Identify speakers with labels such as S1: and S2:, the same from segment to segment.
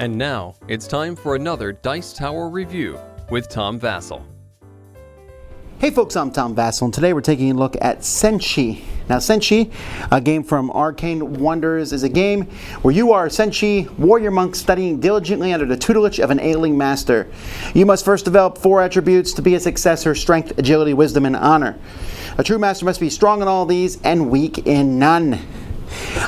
S1: And now, it's time for another Dice Tower review with Tom Vasel.
S2: Hey folks, I'm Tom Vasel, and today we're taking a look at Senshi. Now Senshi, a game from Arcane Wonders, is a game where you are a Senshi warrior monk studying diligently under the tutelage of an ailing master. You must first develop 4 attributes to be a successor: strength, agility, wisdom, and honor. A true master must be strong in all these and weak in none.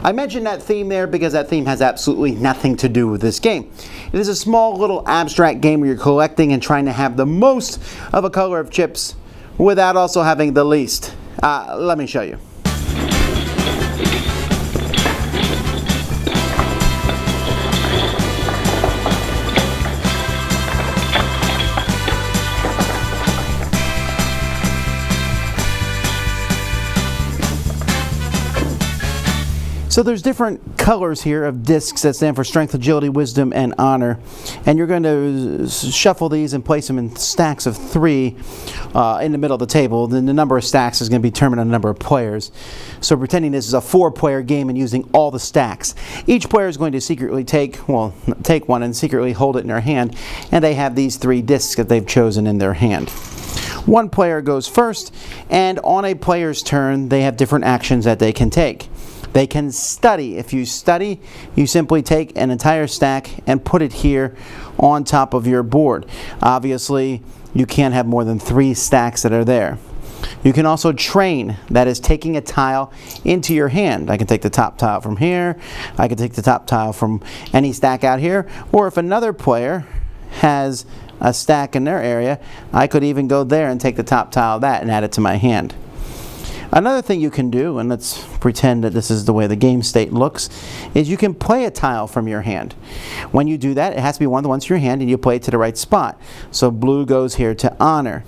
S2: I mentioned that theme there because that theme has absolutely nothing to do with this game. It is a small little abstract game where you're collecting and trying to have the most of a color of chips without also having the least. Let me show you. So there's different colors here of discs that stand for strength, agility, wisdom, and honor. And you're going to shuffle these and place them in stacks of 3 in the middle of the table. Then the number of stacks is going to be determined on the number of players. So pretending this is a 4-player game and using all the stacks. Each player is going to secretly take one and secretly hold it in their hand. And they have these 3 discs that they've chosen in their hand. One player goes first, and on a player's turn, they have different actions that they can take. They can study. If you study, you simply take an entire stack and put it here on top of your board. Obviously, you can't have more than 3 stacks that are there. You can also train, that is taking a tile into your hand. I can take the top tile from here, I can take the top tile from any stack out here, or if another player has a stack in their area, I could even go there and take the top tile of that and add it to my hand. Another thing you can do, and let's pretend that this is the way the game state looks, is you can play a tile from your hand. When you do that, it has to be one of the ones in your hand, and you play it to the right spot. So blue goes here to honor.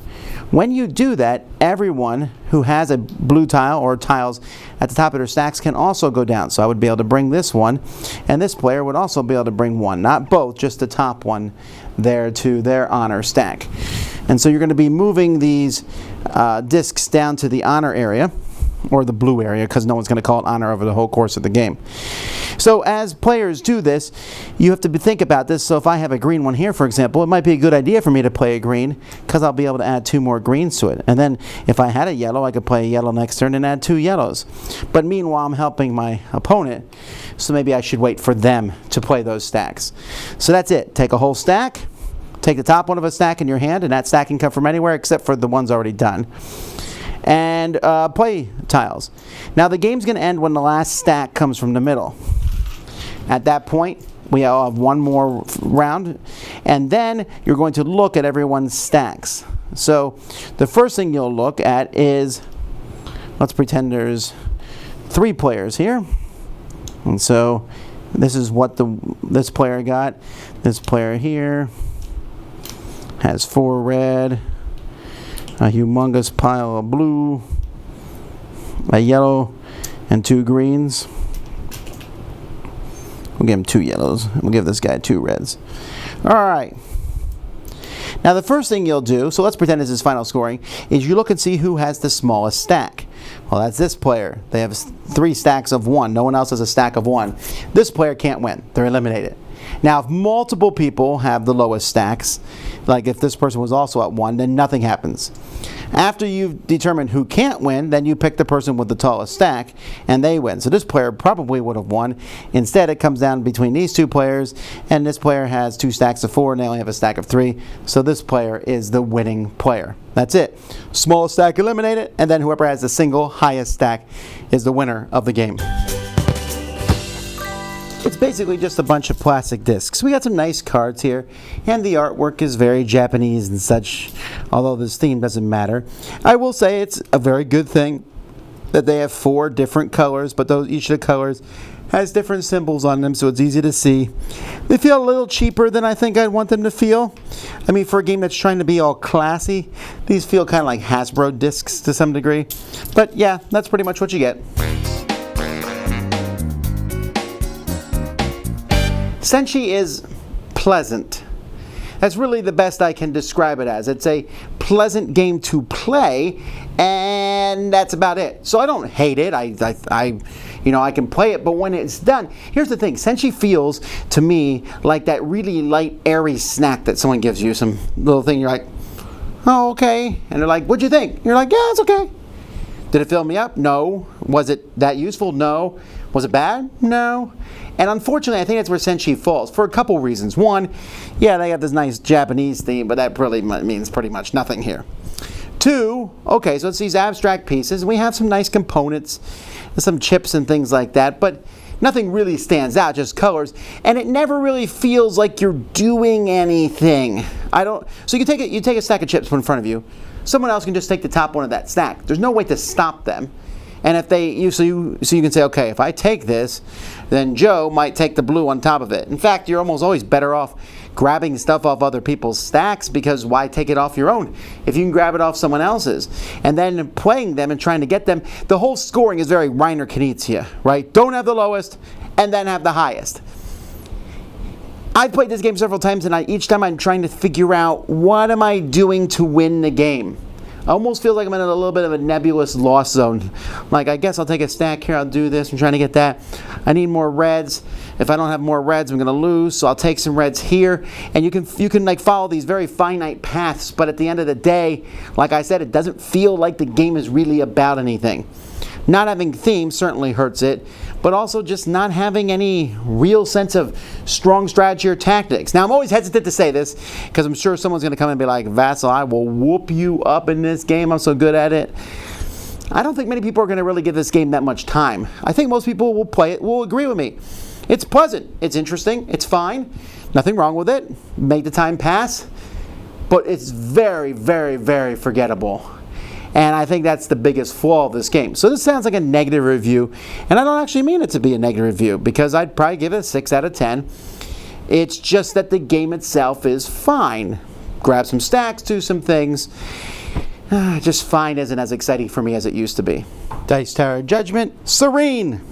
S2: When you do that, everyone who has a blue tile or tiles at the top of their stacks can also go down. So I would be able to bring this one, and this player would also be able to bring one, not both, just the top one there to their honor stack. And so you're going to be moving these discs down to the honor area, or the blue area, because no one's going to call it honor over the whole course of the game. So as players do this, you have to think about this. So if I have a green one here, for example, it might be a good idea for me to play a green, because I'll be able to add 2 more greens to it. And then if I had a yellow, I could play a yellow next turn and add 2 yellows. But meanwhile, I'm helping my opponent, so maybe I should wait for them to play those stacks. So that's it. Take a whole stack, take the top one of a stack in your hand, and that stack can come from anywhere except for the ones already done. And play tiles. Now the game's going to end when the last stack comes from the middle. At that point, we all have one more round, and then you're going to look at everyone's stacks. So the first thing you'll look at is, let's pretend there's 3 players here. And so this is what this player got. This player here has 4 red, a humongous pile of blue, a yellow, and 2 greens. We'll give him 2 yellows. We'll give this guy 2 reds. All right. Now the first thing you'll do, so let's pretend this is final scoring, is you look and see who has the smallest stack. Well, that's this player. They have 3 stacks of 1. No one else has a stack of 1. This player can't win. They're eliminated. Now, if multiple people have the lowest stacks, like if this person was also at 1, then nothing happens. After you've determined who can't win, then you pick the person with the tallest stack, and they win. So this player probably would have won. Instead, it comes down between these 2 players, and this player has 2 stacks of 4, and they only have a stack of 3. So this player is the winning player. That's it. Smallest stack eliminated, and then whoever has the single highest stack is the winner of the game. It's basically just a bunch of plastic discs. We got some nice cards here, and the artwork is very Japanese and such, although this theme doesn't matter. I will say it's a very good thing that they have 4 different colors, but each of the colors has different symbols on them, so it's easy to see. They feel a little cheaper than I think I'd want them to feel. I mean, for a game that's trying to be all classy, these feel kind of like Hasbro discs to some degree. But yeah, that's pretty much what you get. Senshi is pleasant. That's really the best I can describe it as. It's a pleasant game to play, and that's about it. So I don't hate it. I can play it, but when it's done, here's the thing. Senshi feels to me like that really light, airy snack that someone gives you, some little thing. You're like, oh, okay. And they're like, what'd you think? You're like, yeah, it's okay. Did it fill me up? No. Was it that useful? No. Was it bad? No. And unfortunately, I think that's where Senshi falls for a couple reasons. One, yeah, they got this nice Japanese theme, but that really means pretty much nothing here. Two, okay, so it's these abstract pieces, and we have some nice components, some chips and things like that, but nothing really stands out, just colors, and it never really feels like you're doing anything. So you take a stack of chips in front of you. Someone else can just take the top one of that stack. There's no way to stop them. And if you can say, okay, if I take this, then Joe might take the blue on top of it. In fact, you're almost always better off grabbing stuff off other people's stacks, because why take it off your own if you can grab it off someone else's? And then playing them and trying to get them, the whole scoring is very Reiner Knizia, right? Don't have the lowest and then have the highest. I've played this game several times, and each time I'm trying to figure out, what am I doing to win the game? I almost feel like I'm in a little bit of a nebulous lost zone. Like, I guess I'll take a stack here, I'll do this, I'm trying to get that. I need more reds. If I don't have more reds, I'm going to lose, so I'll take some reds here. And you can like follow these very finite paths, but at the end of the day, like I said, it doesn't feel like the game is really about anything. Not having theme certainly hurts it, but also just not having any real sense of strong strategy or tactics. Now, I'm always hesitant to say this, because I'm sure someone's going to come and be like, Vasel, I will whoop you up in this game, I'm so good at it. I don't think many people are going to really give this game that much time. I think most people will play it, will agree with me. It's pleasant, it's interesting, it's fine, nothing wrong with it, make the time pass, but it's very, very, very forgettable. And I think that's the biggest flaw of this game. So this sounds like a negative review, and I don't actually mean it to be a negative review, because I'd probably give it a 6 out of 10. It's just that the game itself is fine. Grab some stacks, do some things. Just fine isn't as exciting for me as it used to be. Dice Tower Judgment, serene.